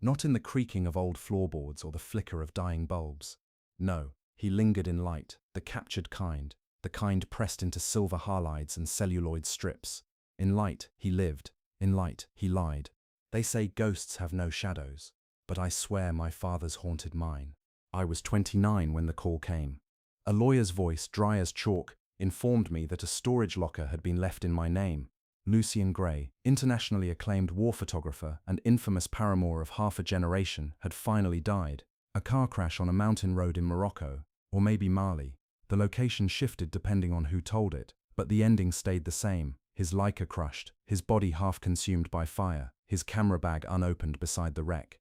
not in the creaking of old floorboards or the flicker of dying bulbs. No, he lingered in light, the captured kind, the kind pressed into silver halides and celluloid strips. In light, he lived. In light, he lied. They say ghosts have no shadows, but I swear my father's haunted mine. I was 29 when the call came. A lawyer's voice, dry as chalk, informed me that a storage locker had been left in my name. Lucian Gray, internationally acclaimed war photographer and infamous paramour of half a generation, had finally died. A car crash on a mountain road in Morocco, or maybe Mali. The location shifted depending on who told it, but the ending stayed the same. His Leica crushed, his body half consumed by fire, his camera bag unopened beside the wreck.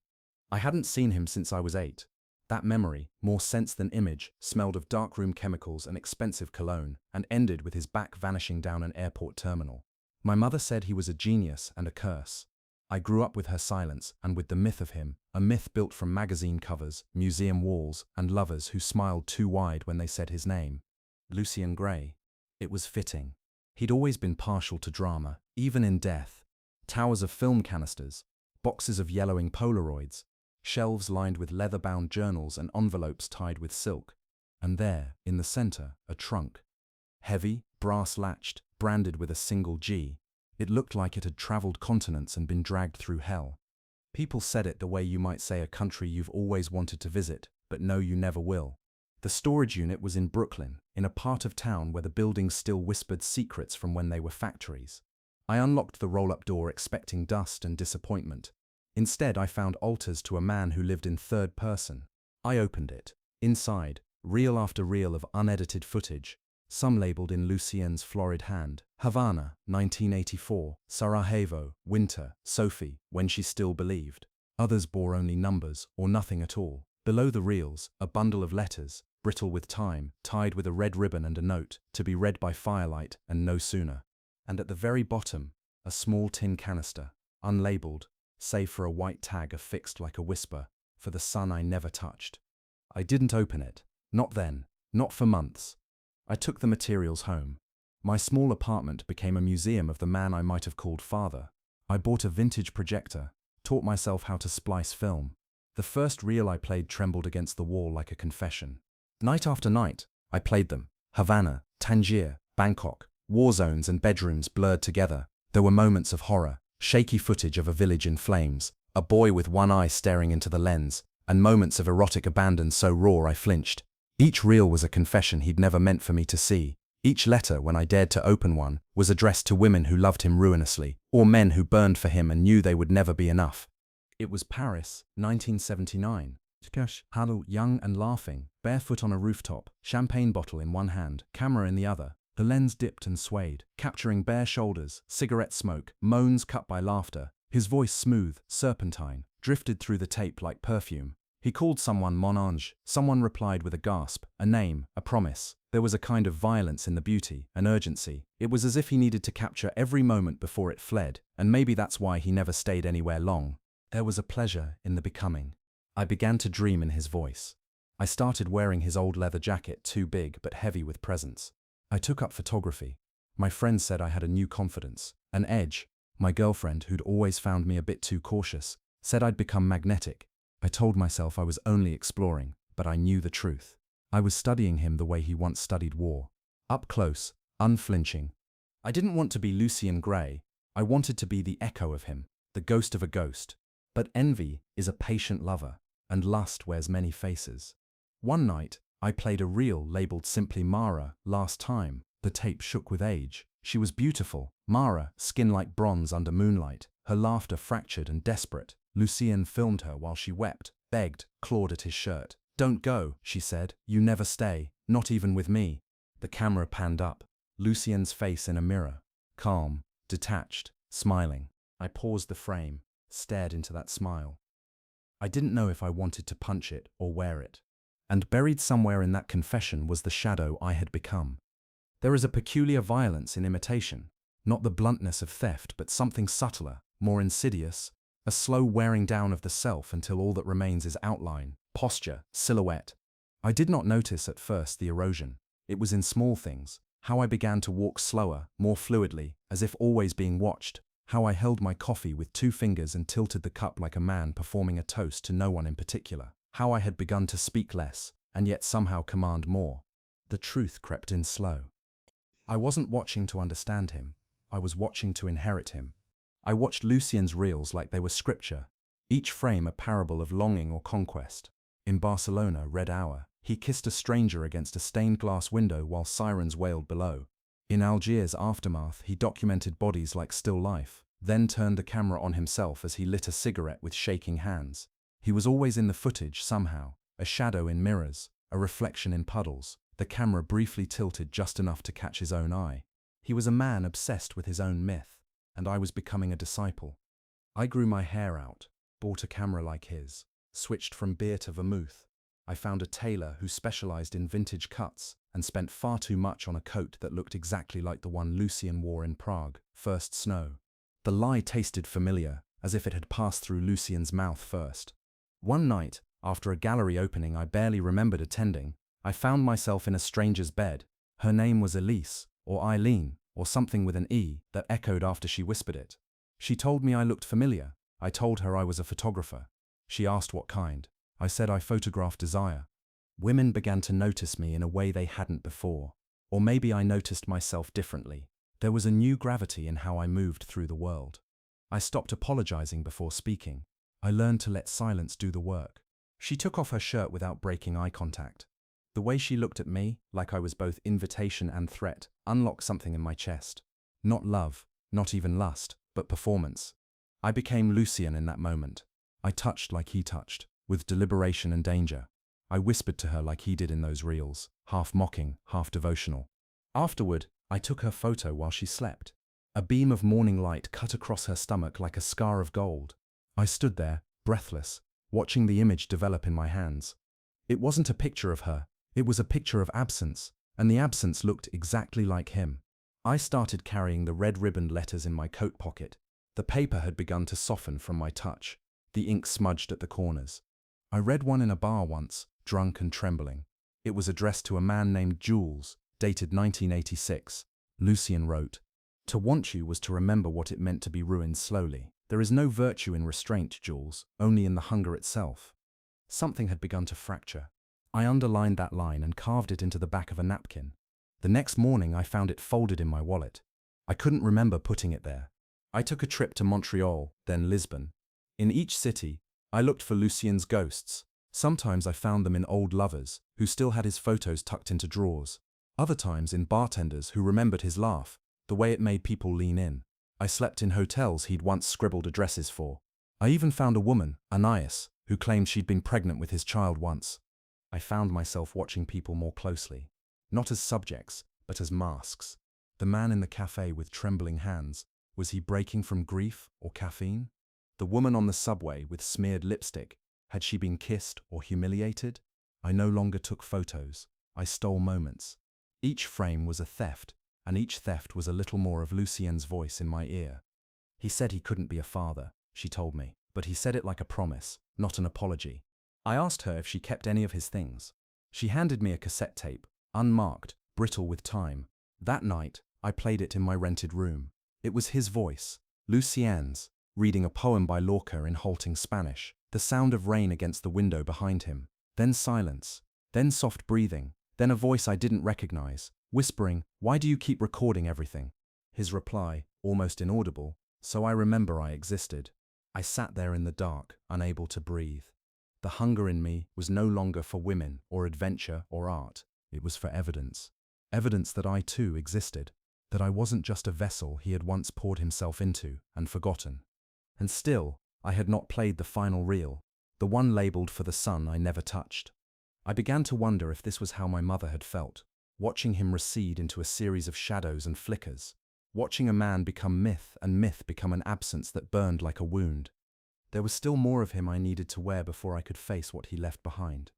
I hadn't seen him since I was 8. That memory, more sense than image, smelled of darkroom chemicals and expensive cologne, and ended with his back vanishing down an airport terminal. My mother said he was a genius and a curse. I grew up with her silence and with the myth of him, a myth built from magazine covers, museum walls, and lovers who smiled too wide when they said his name. Lucian Gray. It was fitting. He'd always been partial to drama, even in death. Towers of film canisters, boxes of yellowing Polaroids, shelves lined with leather-bound journals and envelopes tied with silk. And there, in the center, a trunk. Heavy, brass-latched, branded with a single G. It looked like it had traveled continents and been dragged through hell. People said it the way you might say a country you've always wanted to visit, but know you never will. The storage unit was in Brooklyn, in a part of town where the buildings still whispered secrets from when they were factories. I unlocked the roll-up door expecting dust and disappointment. Instead, I found altars to a man who lived in third person. I opened it. Inside, reel after reel of unedited footage, some labeled in Lucien's florid hand. Havana, 1984, Sarajevo, winter, Sophie, when she still believed. Others bore only numbers, or nothing at all. Below the reels, a bundle of letters, brittle with time, tied with a red ribbon and a note, to be read by firelight, and no sooner. And at the very bottom, a small tin canister, unlabeled, save for a white tag affixed like a whisper, for the son I never touched. I didn't open it. Not then. Not for months. I took the materials home. My small apartment became a museum of the man I might have called father. I bought a vintage projector, taught myself how to splice film. The first reel I played trembled against the wall like a confession. Night after night, I played them. Havana, Tangier, Bangkok, war zones and bedrooms blurred together. There were moments of horror, shaky footage of a village in flames, a boy with one eye staring into the lens, and moments of erotic abandon so raw I flinched. Each reel was a confession he'd never meant for me to see. Each letter, when I dared to open one, was addressed to women who loved him ruinously, or men who burned for him and knew they would never be enough. It was Paris, 1979. Haddle, young and laughing, barefoot on a rooftop, champagne bottle in one hand, camera in the other. The lens dipped and swayed, capturing bare shoulders, cigarette smoke, moans cut by laughter. His voice smooth, serpentine, drifted through the tape like perfume. He called someone Mon Ange. Someone replied with a gasp, a name, a promise. There was a kind of violence in the beauty, an urgency. It was as if he needed to capture every moment before it fled, and maybe that's why he never stayed anywhere long. There was a pleasure in the becoming. I began to dream in his voice. I started wearing his old leather jacket, too big but heavy with presence. I took up photography. My friends said I had a new confidence, an edge. My girlfriend, who'd always found me a bit too cautious, said I'd become magnetic. I told myself I was only exploring, but I knew the truth. I was studying him the way he once studied war. Up close, unflinching. I didn't want to be Lucian Gray. I wanted to be the echo of him, the ghost of a ghost. But envy is a patient lover, and lust wears many faces. One night, I played a reel labeled simply Mara, last time. The tape shook with age. She was beautiful, Mara, skin like bronze under moonlight, her laughter fractured and desperate. Lucian filmed her while she wept, begged, clawed at his shirt. "Don't go," she said. "You never stay, not even with me." The camera panned up. Lucian's face in a mirror. Calm, detached, smiling. I paused the frame, stared into that smile. I didn't know if I wanted to punch it or wear it. And buried somewhere in that confession was the shadow I had become. There is a peculiar violence in imitation, not the bluntness of theft, but something subtler, more insidious, a slow wearing down of the self until all that remains is outline, posture, silhouette. I did not notice at first the erosion. It was in small things, how I began to walk slower, more fluidly, as if always being watched, How I held my coffee with 2 fingers and tilted the cup like a man performing a toast to no one in particular. How I had begun to speak less, and yet somehow command more. The truth crept in slow. I wasn't watching to understand him. I was watching to inherit him. I watched Lucien's reels like they were scripture, each frame a parable of longing or conquest. In Barcelona, Red Hour, he kissed a stranger against a stained glass window while sirens wailed below. In Algiers' Aftermath, he documented bodies like still life, then turned the camera on himself as he lit a cigarette with shaking hands. He was always in the footage somehow, a shadow in mirrors, a reflection in puddles, the camera briefly tilted just enough to catch his own eye. He was a man obsessed with his own myth, and I was becoming a disciple. I grew my hair out, bought a camera like his, switched from beer to vermouth. I found a tailor who specialized in vintage cuts and spent far too much on a coat that looked exactly like the one Lucien wore in Prague, first snow. The lie tasted familiar, as if it had passed through Lucien's mouth first. One night, after a gallery opening I barely remembered attending, I found myself in a stranger's bed. Her name was Elise, or Eileen, or something with an E that echoed after she whispered it. She told me I looked familiar. I told her I was a photographer. She asked what kind. I said I photographed desire. Women began to notice me in a way they hadn't before. Or maybe I noticed myself differently. There was a new gravity in how I moved through the world. I stopped apologizing before speaking. I learned to let silence do the work. She took off her shirt without breaking eye contact. The way she looked at me, like I was both invitation and threat, unlocked something in my chest. Not love, not even lust, but performance. I became Lucien in that moment. I touched like he touched, with deliberation and danger. I whispered to her like he did in those reels, half mocking, half devotional. Afterward, I took her photo while she slept. A beam of morning light cut across her stomach like a scar of gold. I stood there, breathless, watching the image develop in my hands. It wasn't a picture of her. It was a picture of absence, and the absence looked exactly like him. I started carrying the red-ribboned letters in my coat pocket. The paper had begun to soften from my touch. The ink smudged at the corners. I read one in a bar once, drunk and trembling. It was addressed to a man named Jules, dated 1986. Lucien wrote, "To want you was to remember what it meant to be ruined slowly. There is no virtue in restraint, Jules, only in the hunger itself." Something had begun to fracture. I underlined that line and carved it into the back of a napkin. The next morning I found it folded in my wallet. I couldn't remember putting it there. I took a trip to Montreal, then Lisbon. In each city, I looked for Lucien's ghosts. Sometimes I found them in old lovers, who still had his photos tucked into drawers. Other times in bartenders who remembered his laugh, the way it made people lean in. I slept in hotels he'd once scribbled addresses for. I even found a woman, Anais, who claimed she'd been pregnant with his child once. I found myself watching people more closely, not as subjects, but as masks. The man in the cafe with trembling hands, was he breaking from grief or caffeine? The woman on the subway with smeared lipstick, had she been kissed or humiliated? I no longer took photos, I stole moments. Each frame was a theft, and each theft was a little more of Lucien's voice in my ear. He said he couldn't be a father, she told me, but he said it like a promise, not an apology. I asked her if she kept any of his things. She handed me a cassette tape, unmarked, brittle with time. That night, I played it in my rented room. It was his voice, Lucien's, reading a poem by Lorca in halting Spanish, the sound of rain against the window behind him, then silence, then soft breathing, then a voice I didn't recognize, whispering, "Why do you keep recording everything?" His reply, almost inaudible, "So I remember I existed." I sat there in the dark, unable to breathe. The hunger in me was no longer for women or adventure or art. It was for evidence. Evidence that I too existed, that I wasn't just a vessel he had once poured himself into and forgotten. And still, I had not played the final reel, the one labeled for the son I never touched. I began to wonder if this was how my mother had felt, watching him recede into a series of shadows and flickers, watching a man become myth and myth become an absence that burned like a wound. There was still more of him I needed to wear before I could face what he left behind.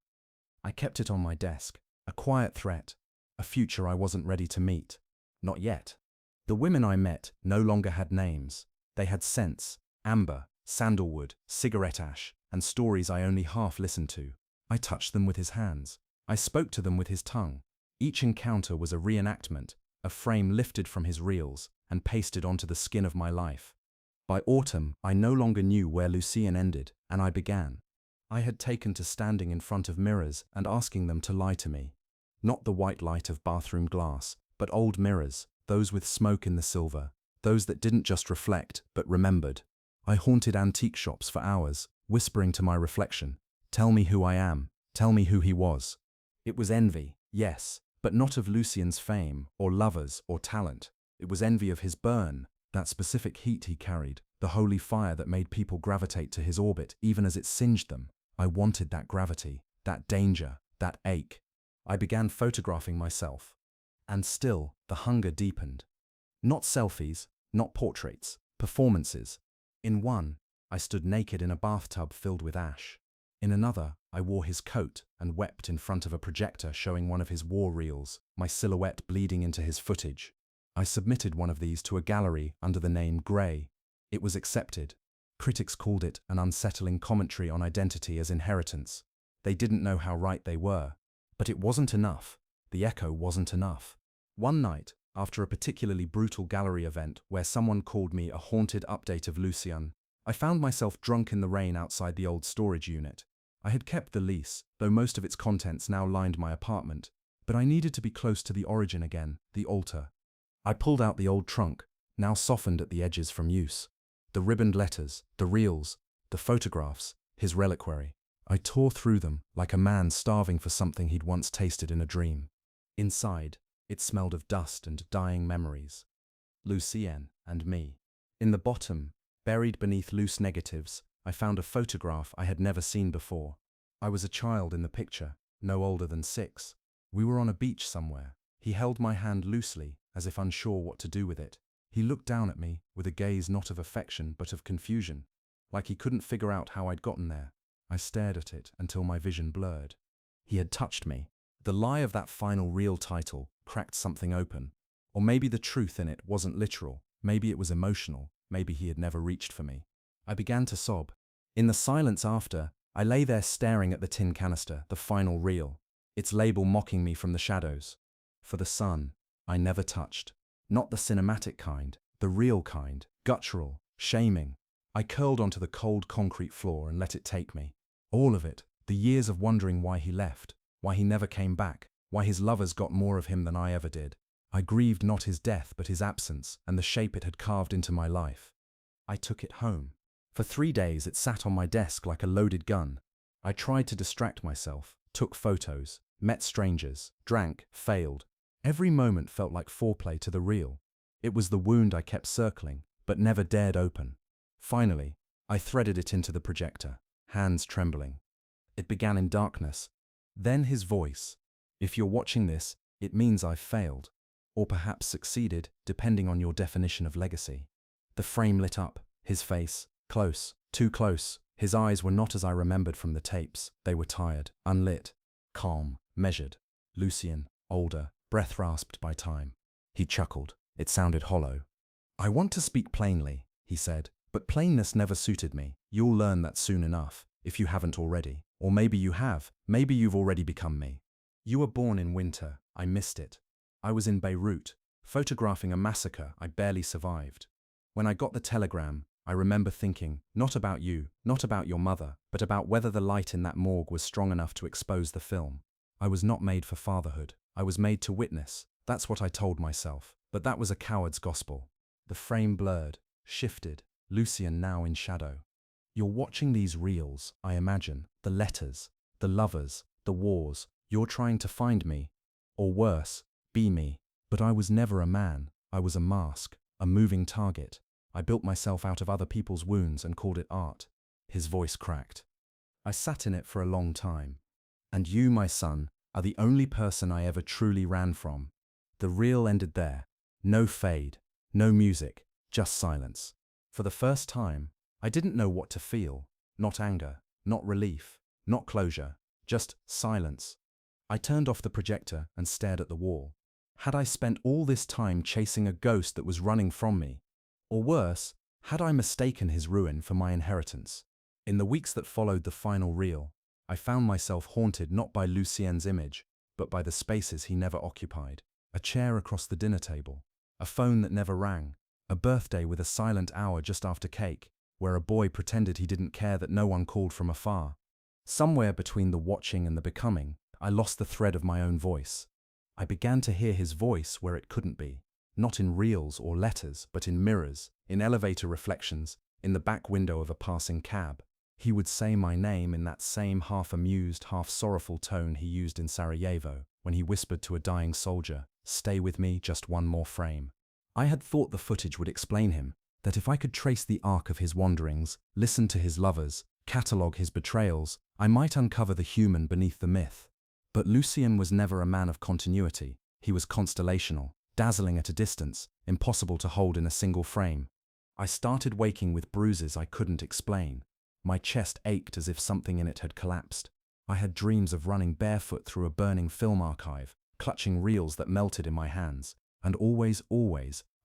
I kept it on my desk, a quiet threat, a future I wasn't ready to meet. Not yet. The women I met no longer had names. They had scents, amber, sandalwood, cigarette ash, and stories I only half listened to. I touched them with his hands. I spoke to them with his tongue. Each encounter was a reenactment, a frame lifted from his reels and pasted onto the skin of my life. By autumn, I no longer knew where Lucien ended, and I began. I had taken to standing in front of mirrors and asking them to lie to me. Not the white light of bathroom glass, but old mirrors, those with smoke in the silver, those that didn't just reflect, but remembered. I haunted antique shops for hours, whispering to my reflection, "Tell me who I am, tell me who he was." It was envy, yes, but not of Lucien's fame, or lovers, or talent. It was envy of his burn, that specific heat he carried, the holy fire that made people gravitate to his orbit even as it singed them. I wanted that gravity, that danger, that ache. I began photographing myself. And still, the hunger deepened. Not selfies, not portraits, performances. In one, I stood naked in a bathtub filled with ash. In another, I wore his coat and wept in front of a projector showing one of his war reels, my silhouette bleeding into his footage. I submitted one of these to a gallery under the name Grey. It was accepted. Critics called it an unsettling commentary on identity as inheritance. They didn't know how right they were. But it wasn't enough. The echo wasn't enough. One night, after a particularly brutal gallery event where someone called me a haunted update of Lucien, I found myself drunk in the rain outside the old storage unit. I had kept the lease, though most of its contents now lined my apartment, but I needed to be close to the origin again, the altar. I pulled out the old trunk, now softened at the edges from use. The ribboned letters, the reels, the photographs, his reliquary. I tore through them like a man starving for something he'd once tasted in a dream. Inside, it smelled of dust and dying memories. Lucien and me. In the bottom, buried beneath loose negatives, I found a photograph I had never seen before. I was a child in the picture, no older than 6. We were on a beach somewhere. He held my hand loosely, as if unsure what to do with it. He looked down at me with a gaze not of affection but of confusion, like he couldn't figure out how I'd gotten there. I stared at it until my vision blurred. He had touched me. The lie of that final reel title cracked something open. Or maybe the truth in it wasn't literal, maybe it was emotional, maybe he had never reached for me. I began to sob. In the silence after, I lay there staring at the tin canister, the final reel, its label mocking me from the shadows. For the sun, I never touched. Not the cinematic kind, the real kind, guttural, shaming. I curled onto the cold concrete floor and let it take me. All of it, the years of wondering why he left, why he never came back, why his lovers got more of him than I ever did. I grieved not his death but his absence and the shape it had carved into my life. I took it home. For 3 days it sat on my desk like a loaded gun. I tried to distract myself, took photos, met strangers, drank, failed. Every moment felt like foreplay to the real. It was the wound I kept circling, but never dared open. Finally, I threaded it into the projector, hands trembling. It began in darkness. Then his voice. If you're watching this, it means I've failed. Or perhaps succeeded, depending on your definition of legacy. The frame lit up, his face, close, too close. His eyes were not as I remembered from the tapes. They were tired, unlit, calm, measured. Lucien, older, breath rasped by time. He chuckled. It sounded hollow. "I want to speak plainly," he said, "but plainness never suited me. You'll learn that soon enough, if you haven't already. Or maybe you have. Maybe you've already become me. You were born in winter. I missed it. I was in Beirut, photographing a massacre I barely survived. When I got the telegram, I remember thinking, not about you, not about your mother, but about whether the light in that morgue was strong enough to expose the film. I was not made for fatherhood. I was made to witness. That's what I told myself. But that was a coward's gospel." The frame blurred, shifted, Lucien now in shadow. "You're watching these reels, I imagine, the letters, the lovers, the wars. You're trying to find me. Or worse, be me. But I was never a man. I was a mask, a moving target. I built myself out of other people's wounds and called it art." His voice cracked. "I sat in it for a long time. And you, my son, are the only person I ever truly ran from." The reel ended there. No fade, no music, just silence. For the first time, I didn't know what to feel. Not anger, not relief, not closure, just silence. I turned off the projector and stared at the wall. Had I spent all this time chasing a ghost that was running from me? Or worse, had I mistaken his ruin for my inheritance? In the weeks that followed the final reel, I found myself haunted not by Lucien's image, but by the spaces he never occupied. A chair across the dinner table, a phone that never rang, A birthday with a silent hour just after cake, where a boy pretended he didn't care that no one called from afar. Somewhere between the watching and the becoming, I lost the thread of my own voice. I began to hear his voice where it couldn't be, not in reels or letters, but in mirrors, in elevator reflections, in the back window of a passing cab. He would say my name in that same half-amused, half-sorrowful tone he used in Sarajevo, when he whispered to a dying soldier, "Stay with me, just one more frame." I had thought the footage would explain him, that if I could trace the arc of his wanderings, listen to his lovers, catalogue his betrayals, I might uncover the human beneath the myth. But Lucien was never a man of continuity. He was constellational, dazzling at a distance, impossible to hold in a single frame. I started waking with bruises I couldn't explain. My chest ached as if something in it had collapsed. I had dreams of running barefoot through a burning film archive, clutching reels that melted in my hands. And always,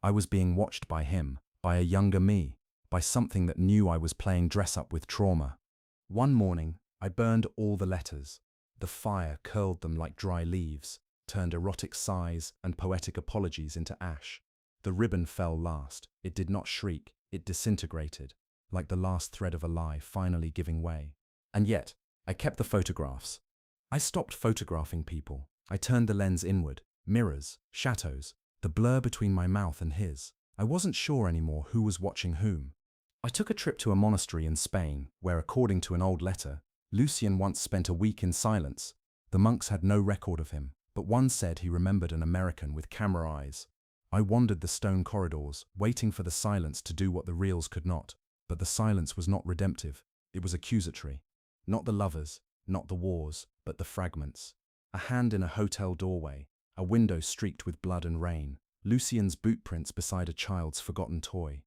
I was being watched by him, by a younger me, by something that knew I was playing dress-up with trauma. One morning, I burned all the letters. The fire curled them like dry leaves, turned erotic sighs and poetic apologies into ash. The ribbon fell last. It did not shriek, it disintegrated, like the last thread of a lie finally giving way. And yet, I kept the photographs. I stopped photographing people. I turned the lens inward, mirrors, chateaus, the blur between my mouth and his. I wasn't sure anymore who was watching whom. I took a trip to a monastery in Spain, where, according to an old letter, Lucien once spent a week in silence. The monks had no record of him, but one said he remembered an American with camera eyes. I wandered the stone corridors, waiting for the silence to do what the reels could not. But the silence was not redemptive. It was accusatory. Not the lovers, not the wars, but the fragments. A hand in a hotel doorway, a window streaked with blood and rain, Lucien's boot prints beside a child's forgotten toy.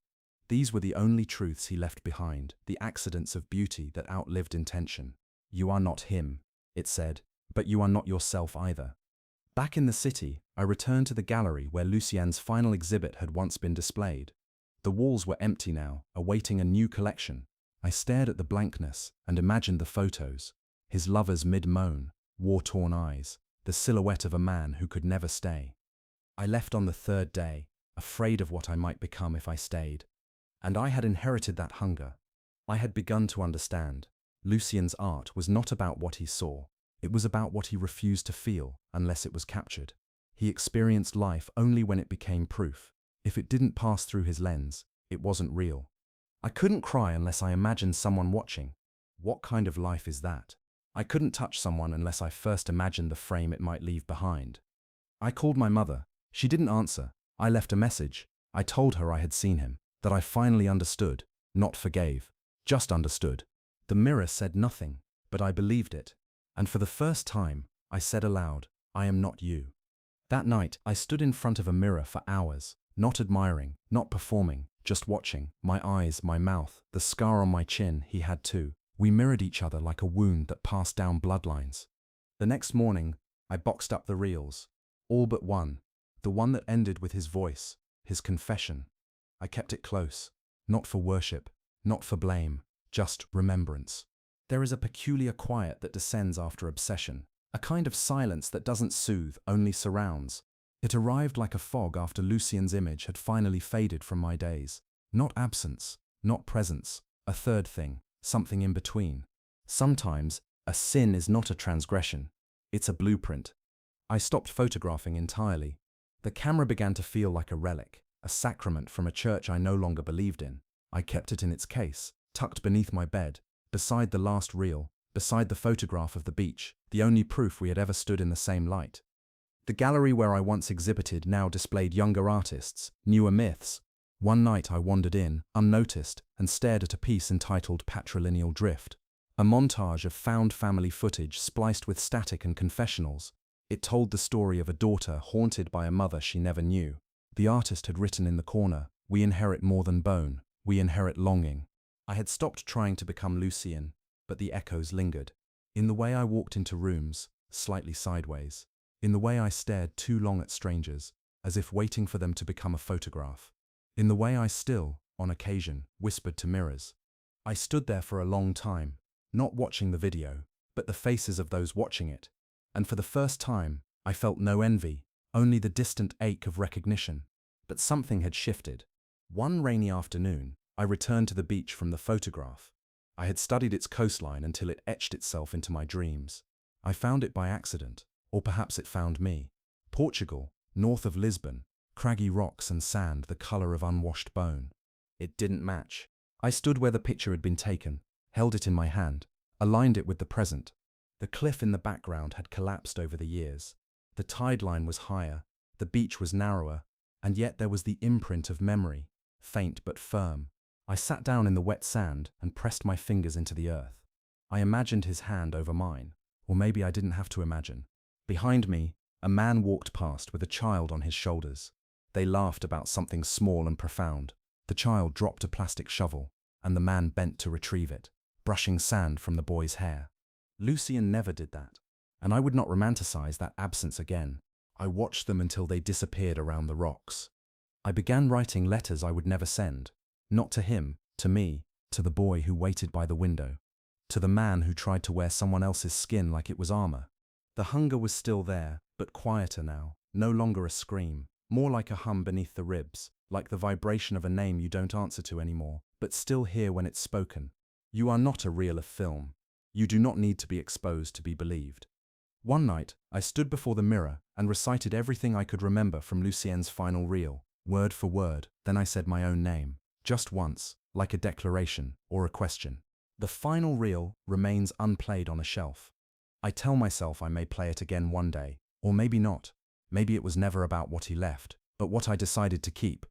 These were the only truths he left behind, the accidents of beauty that outlived intention. You are not him, it said, but you are not yourself either. Back in the city, I returned to the gallery where Lucien's final exhibit had once been displayed. The walls were empty now, awaiting a new collection. I stared at the blankness and imagined the photos. His lover's mid-moan, war-torn eyes, the silhouette of a man who could never stay. I left on the third day, afraid of what I might become if I stayed. And I had inherited that hunger. I had begun to understand. Lucien's art was not about what he saw. It was about what he refused to feel unless it was captured. He experienced life only when it became proof. If it didn't pass through his lens, it wasn't real. I couldn't cry unless I imagined someone watching. What kind of life is that? I couldn't touch someone unless I first imagined the frame it might leave behind. I called my mother. She didn't answer. I left a message. I told her I had seen him, that I finally understood, not forgave, just understood. The mirror said nothing, but I believed it. And for the first time, I said aloud, "I am not you." That night, I stood in front of a mirror for hours, not admiring, not performing, just watching. My eyes, my mouth, the scar on my chin, he had too. We mirrored each other like a wound that passed down bloodlines. The next morning, I boxed up the reels. All but one. The one that ended with his voice, his confession. I kept it close. Not for worship, not for blame, just remembrance. There is a peculiar quiet that descends after obsession. A kind of silence that doesn't soothe, only surrounds. It arrived like a fog after Lucien's image had finally faded from my days. Not absence, not presence, a third thing, something in between. Sometimes, a sin is not a transgression. It's a blueprint. I stopped photographing entirely. The camera began to feel like a relic, a sacrament from a church I no longer believed in. I kept it in its case, tucked beneath my bed, beside the last reel, beside the photograph of the beach, the only proof we had ever stood in the same light. The gallery where I once exhibited now displayed younger artists, newer myths. One night I wandered in, unnoticed, and stared at a piece entitled Patrilineal Drift. A montage of found family footage spliced with static and confessionals. It told the story of a daughter haunted by a mother she never knew. The artist had written in the corner, "We inherit more than bone, we inherit longing." I had stopped trying to become Lucien, but the echoes lingered. In the way I walked into rooms, slightly sideways. In the way I stared too long at strangers, as if waiting for them to become a photograph. In the way I still, on occasion, whispered to mirrors. I stood there for a long time, not watching the video, but the faces of those watching it. And for the first time, I felt no envy, only the distant ache of recognition. But something had shifted. One rainy afternoon, I returned to the beach from the photograph. I had studied its coastline until it etched itself into my dreams. I found it by accident, or perhaps it found me. Portugal, north of Lisbon, craggy rocks and sand the color of unwashed bone. It didn't match. I stood where the picture had been taken, held it in my hand, aligned it with the present. The cliff in the background had collapsed over the years. The tide line was higher, the beach was narrower, and yet there was the imprint of memory, faint but firm. I sat down in the wet sand and pressed my fingers into the earth. I imagined his hand over mine, or maybe I didn't have to imagine. Behind me, a man walked past with a child on his shoulders. They laughed about something small and profound. The child dropped a plastic shovel, and the man bent to retrieve it, brushing sand from the boy's hair. Lucien never did that, and I would not romanticize that absence again. I watched them until they disappeared around the rocks. I began writing letters I would never send, not to him, to me, to the boy who waited by the window, to the man who tried to wear someone else's skin like it was armor. The hunger was still there, but quieter now, no longer a scream, more like a hum beneath the ribs, like the vibration of a name you don't answer to anymore, but still hear when it's spoken. You are not a reel of film. You do not need to be exposed to be believed. One night, I stood before the mirror and recited everything I could remember from Lucien's final reel, word for word. Then I said my own name, just once, like a declaration or a question. The final reel remains unplayed on a shelf. I tell myself I may play it again one day, or maybe not. Maybe it was never about what he left, but what I decided to keep.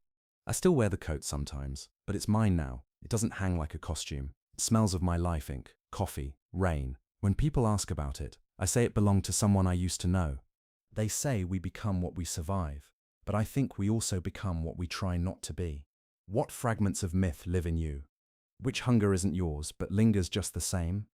I still wear the coat sometimes, but it's mine now. It doesn't hang like a costume. It smells of my life ink, coffee, rain. When people ask about it, I say it belonged to someone I used to know. They say we become what we survive, but I think we also become what we try not to be. What fragments of myth live in you? Which hunger isn't yours but lingers just the same?